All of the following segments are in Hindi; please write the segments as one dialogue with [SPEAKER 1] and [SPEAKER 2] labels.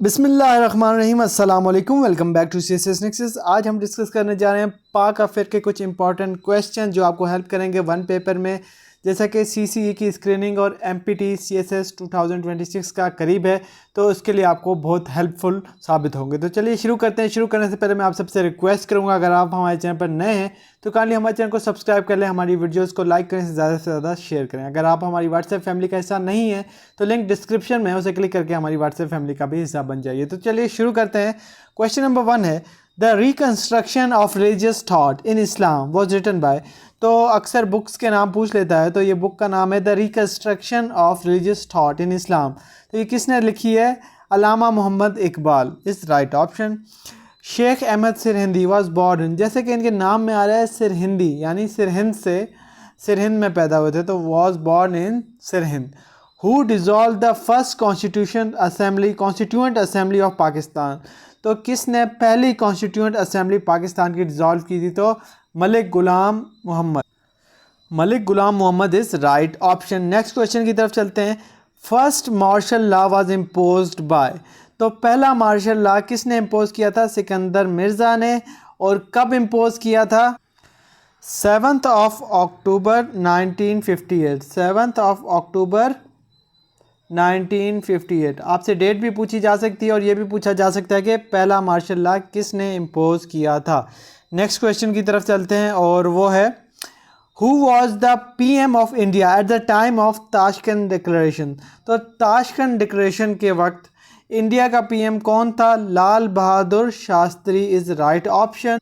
[SPEAKER 1] बिस्मिल्लाहिर्रहमानिर्रहीम अस्सलाम वालेकुम। Welcome back to CSS Nexus। आज हम डिस्कस करने जा रहे हैं पाक अफेयर के कुछ इंपॉर्टेंट क्वेश्चन जो आपको हेल्प करेंगे वन पेपर में, जैसा कि CCE की स्क्रीनिंग और MPT CSS 2026 का करीब है, तो उसके लिए आपको बहुत हेल्पफुल साबित होंगे। तो चलिए शुरू करते हैं। शुरू करने से पहले मैं आप सबसे रिक्वेस्ट करूँगा, अगर आप हमारे चैनल पर नए हैं तो काइंडली हमारे चैनल को सब्सक्राइब कर लें, हमारी वीडियोस को लाइक करें, से ज़्यादा शेयर करें। अगर आप हमारी व्हाट्सएप फैमिली का हिस्सा नहीं है तो लिंक डिस्क्रिप्शन में है, उसे क्लिक करके हमारी व्हाट्सएप फैमिली का भी हिस्सा बन जाइए। तो चलिए शुरू करते हैं। क्वेश्चन नंबर 1 है, the reconstruction of religious thought in Islam was written by. तो अक्सर बुक्स के नाम पूछ लेता है, तो ये बुक का नाम है the reconstruction of religious thought in Islam. तो ये किसने लिखी है? Allama Muhammad Iqbal is right option. Sheikh Ahmad Sirhindi was born, जैसे कि इनके नाम में आ रहा है सिरहिंदी, यानी सिरहिंद से, सिरहिंद में पैदा हुए थे, तो was born in Sirhind. Who dissolve the first constituent assembly of Pakistan. तो किसने पहली कॉन्स्टिट्यूएंट असेंबली पाकिस्तान की डिज़ोल्व की थी? तो Malik Ghulam Muhammad. Malik Ghulam Muhammad is right option. Next question की तरफ चलते हैं। First martial law was imposed by. तो पहला मार्शल लॉ किसने इम्पोज किया था? सिकंदर मिर्ज़ा ने। और कब इम्पोज किया था? 7 अक्टूबर 1958। 7 अक्टूबर 1958। आपसे डेट भी पूछी जा सकती है और ये भी पूछा जा सकता है कि पहला मार्शल लॉ किसने इम्पोज किया था। नेक्स्ट क्वेश्चन की तरफ चलते हैं और वो है, who was the PM of India at the time of Tashkent declaration. तो ताशकंद डिक्लेरेशन के वक्त इंडिया का PM कौन था? Lal Bahadur Shastri is right option.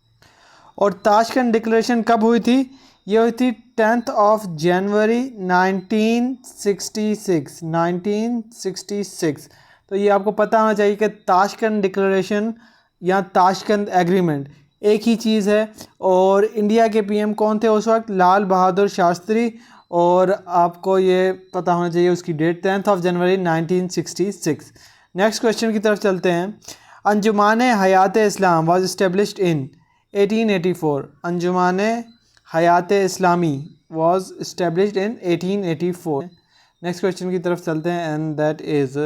[SPEAKER 1] और ताशकंद डिक्लेरेशन कब हुई थी? ये हुई थी 10 जनवरी 1966। 1966। तो ये आपको पता होना चाहिए कि ताशकंद डिक्लेरेशन या ताशकंद एग्रीमेंट एक ही चीज़ है। और इंडिया के PM कौन थे उस वक्त? लाल बहादुर शास्त्री। और आपको ये पता होना चाहिए उसकी डेट 10 जनवरी 1966। नेक्स्ट क्वेश्चन की तरफ चलते हैं। Anjuman Hayat Islam was established in 1884। Anjuman Hayat Islami was established in 1884। Next question की तरफ चलते हैं and that is,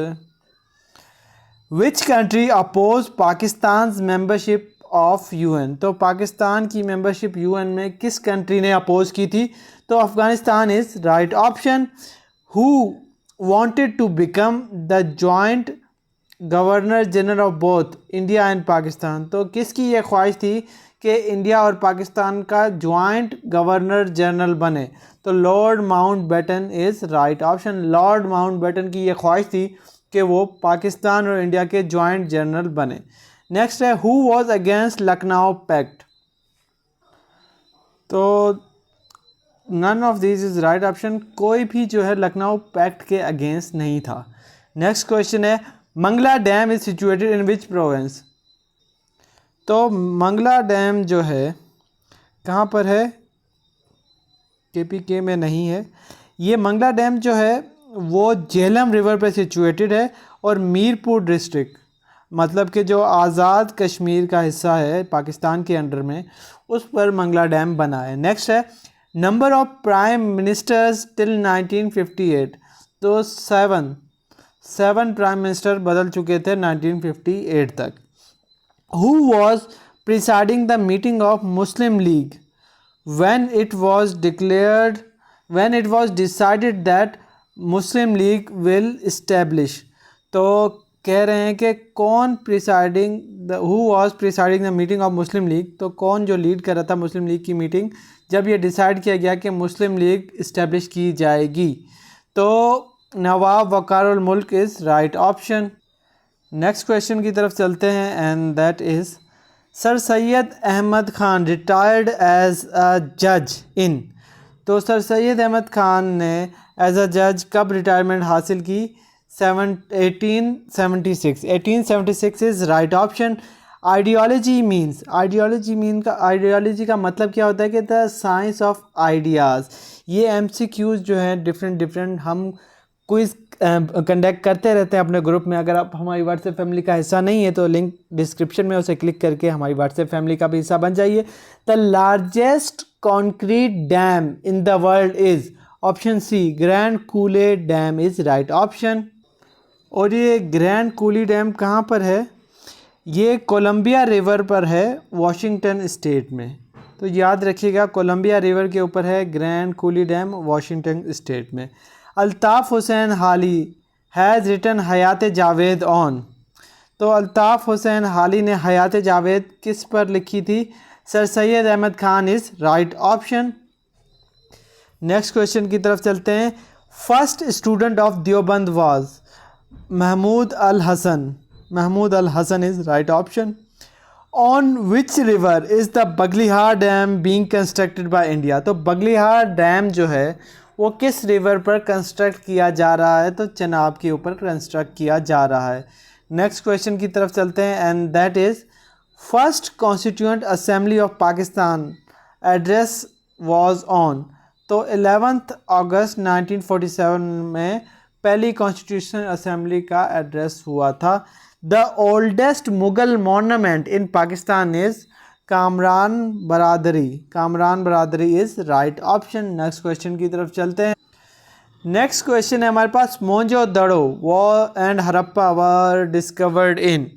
[SPEAKER 1] which country oppose Pakistan membership of UN। तो पाकिस्तान की मेंबरशिप UN में किस कंट्री ने अपोज की थी? तो Afghanistan is right option. Who wanted to become the joint governor general of both India and Pakistan. तो किसकी ये ख्वाहिश थी कि इंडिया और पाकिस्तान का जॉइंट गवर्नर जनरल बने? तो Lord Mountbatten is right option. Lord Mountbatten की ये ख्वाहिश थी कि वो पाकिस्तान और इंडिया के जॉइंट जनरल बने। नेक्स्ट है, who was against Lucknow pact. तो none of this is right option. कोई भी जो है लखनऊ पैक्ट के अगेंस्ट नहीं था। नेक्स्ट क्वेश्चन है, Mangla dam is situated in which province. तो मंगला डैम जो है कहाँ पर है? KPK में नहीं है। ये मंगला डैम जो है वो झेलम रिवर पर सिचुएटेड है और मीरपुर डिस्ट्रिक्ट, मतलब कि जो आज़ाद कश्मीर का हिस्सा है पाकिस्तान के अंडर में, उस पर मंगला डैम बना है। नेक्स्ट है, number of prime ministers till 1958। तो 7 प्राइम मिनिस्टर बदल चुके थे 1958 तक। Who was presiding the meeting of Muslim league when it was decided that Muslim league will establish। तो कह रहे हैं कि कौन who was presiding the meeting of Muslim league. तो कौन जो लीड कर रहा था मुस्लिम लीग की मीटिंग जब ये डिसाइड किया गया कि मुस्लिम लीग इस्टेब्लिश की जाएगी? तो Nawab Waqarul Mulk is right option. Next question की तरफ चलते हैं and that is, sir Syed Ahmed Khan retired as a जज इन। तो सर सैयद अहमद ख़ान ने एज अ जज कब रिटायरमेंट हासिल की? 1876। 1876 इज़ राइट ऑप्शन। आइडियोलॉजी का मतलब क्या होता है कि द साइंस ऑफ आइडियाज़। ये MCQs जो हैं डिफरेंट हम क्विज़ कंडक्ट करते रहते हैं अपने ग्रुप में। अगर आप हमारी व्हाट्सएप फैमिली का हिस्सा नहीं है तो लिंक डिस्क्रिप्शन में, उसे क्लिक करके हमारी व्हाट्सएप फैमिली का भी हिस्सा बन जाइए। The largest concrete dam in the world is, option C, grand कूले dam is right option. और ये ग्रैंड कूली डैम कहाँ पर है? ये कोलंबिया रिवर पर है, वॉशिंगटन स्टेट में। तो याद रखिएगा, कोलंबिया रिवर के ऊपर है Grand Coulee dam, Washington state में। Altaf Hussain Hali has written Hayat Javed on. तो अल्ताफ़ हुसैन हाली ने हयात जावेद किस पर लिखी थी? Sir Syed Ahmed Khan is right option. Next question की तरफ चलते हैं। First student of Deoband was Mahmud al Hasan. Mahmud al Hasan is right option. On which river is the Baglihar dam being constructed by India. तो बगलिहार डैम जो है वो किस रिवर पर कंस्ट्रक्ट किया जा रहा है? तो चनाब के ऊपर कंस्ट्रक्ट किया जा रहा है। नेक्स्ट क्वेश्चन की तरफ चलते हैं, and that is first constituent assembly of Pakistan address was on. तो 11 अगस्त 1947 में पहली कॉन्स्टिट्यूशन असेंबली का एड्रेस हुआ था। The oldest Mughal monument in Pakistan is Kamran Baradari. Kamran Baradari is right option. Next question की तरफ चलते हैं। नेक्स्ट क्वेश्चन है हमारे पास, Mohenjodaro and Harappa were discovered in.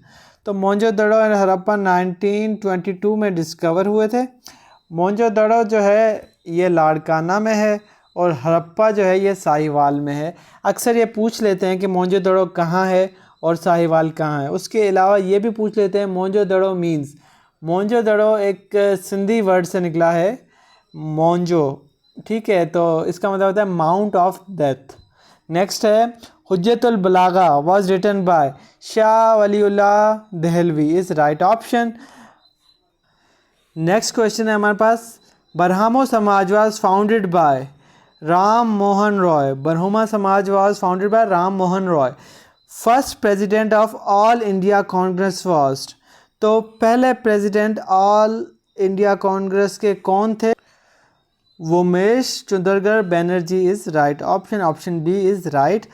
[SPEAKER 1] तो मोहनजोदड़ो एंड हड़प्पा 1922 में डिस्कवर हुए थे। मोहनजोदड़ो जो है ये लाड़काना में है और हड़प्पा जो है ये साहिवाल में है। अक्सर ये पूछ लेते हैं कि मोहनजोदड़ो कहाँ है और साहिवाल कहाँ है। उसके अलावा ये भी पूछ लेते हैं मोहनजोदड़ो मीन्स। मोहनजोदड़ो एक सिंधी वर्ड से निकला है, मोहनजो, ठीक है, तो इसका मतलब होता है माउंट ऑफ डेथ। नेक्स्ट है, Hujjatullah Baligha was written by Shah Waliullah Dehlavi is right option. Next question है हमारे पास, Brahmo Samaj was founded by Ram Mohan Roy. Brahmo Samaj was founded by Ram Mohan Roy. First president of All India Congress was. तो पहले प्रेसिडेंट ऑल इंडिया कांग्रेस के कौन थे? Womesh Chunder Bonnerjee is right option. Option B is right.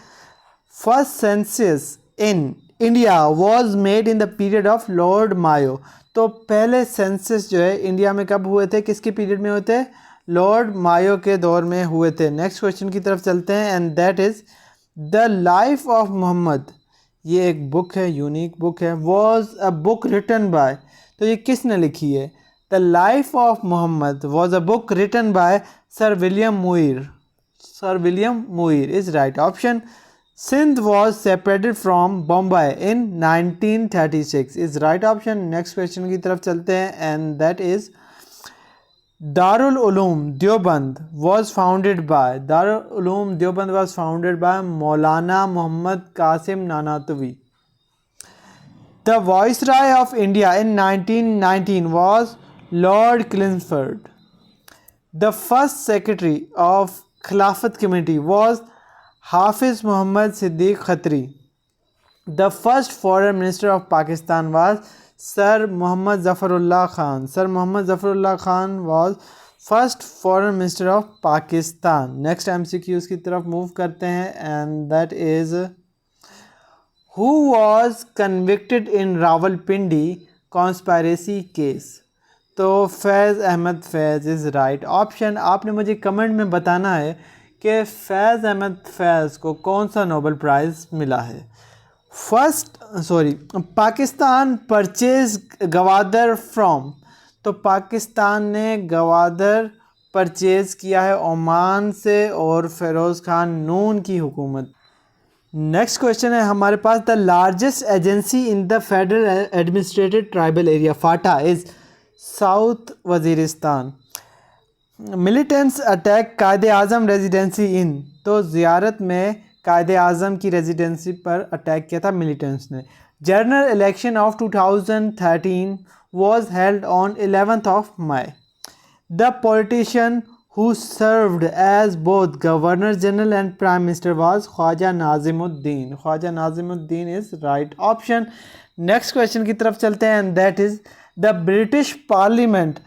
[SPEAKER 1] First census in India was made in the period of Lord मायो। तो पहले सेंसस जो है इंडिया में कब हुए थे, किसके पीरियड में हुए थे? लॉर्ड मायो के दौर में हुए थे। नेक्स्ट क्वेश्चन की तरफ चलते हैं, and that is the life of Muhammad. ये एक बुक है, यूनिक बुक है। Was a book written by. तो ये किसने लिखी है? The life of Muhammad was a book written by sir William Muir. Sir William Muir is right option. Sindh was separated from Bombay in 1936 is right option. Next question की तरफ चलते हैं, and that is Darul Uloom Deoband was founded by Maulana Muhammad Qasim Nanatwi. The Viceroy of India in 1919 was Lord Kingsford. The first secretary of Khilafat Committee was Hafiz Muhammad Siddiq Khatri. The first foreign minister of Pakistan was Sir Muhammad Zafarullah Khan. Sir Muhammad Zafarullah Khan was first foreign minister of Pakistan. Next MCQs की तरफ move करते हैं, and that is who was convicted in Rawalpindi conspiracy case. तो फैज़ अहमद फैज़ इज़ राइट ऑप्शन। आपने मुझे कमेंट में बताना है कि फैज़ अहमद फैज़ को कौन सा नोबेल प्राइज़ मिला है। Pakistan purchase Gwadar from. तो पाकिस्तान ने गवादर परचेज़ किया है ओमान से और फ़िरोज़ खान नून की हुकूमत। नेक्स्ट क्वेश्चन है हमारे पास, the largest agency in the federal administered tribal area FATA is South Waziristan. Militants attack Quaid e Azam residency इन। तो ज़ियारत में कायदे आज़म की रेजिडेंसी पर अटैक किया था मिलिटेंट्स ने। General election of 2013 was held on 11th of May. The politician who served as both Governor General and Prime Minister was Khwaja Nazimuddin. Khwaja Nazimuddin is right option. Next question की तरफ चलते हैं, and that is the British Parliament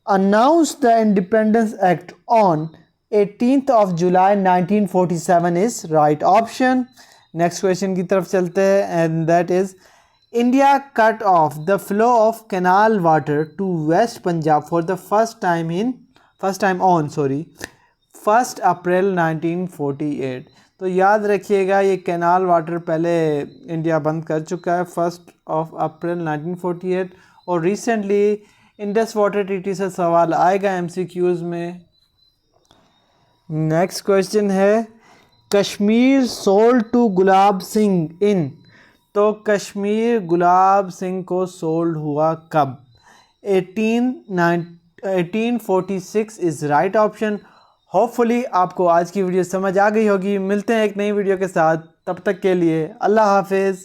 [SPEAKER 1] announced the Independence Act on 18th of July 1947 is right option. Next question की तरफ चलते हैं, and that is India cut off the flow of canal water to West Punjab for the first time on 1st April 1948. तो याद रखिएगा ये कैनाल वाटर पहले इंडिया बंद कर चुका है 1 अप्रैल 1948 और रिसेंटली इंडस वाटर ट्रीटी से सवाल आएगा एमसीक्यूज़ में। नेक्स्ट क्वेश्चन है कश्मीर सोल्ड टू गुलाब सिंह इन, तो कश्मीर गुलाब सिंह को सोल्ड हुआ कब? 1846 इज़ राइट ऑप्शन। होपफुली आपको आज की वीडियो समझ आ गई होगी। मिलते हैं एक नई वीडियो के साथ, तब तक के लिए अल्लाह हाफिज़।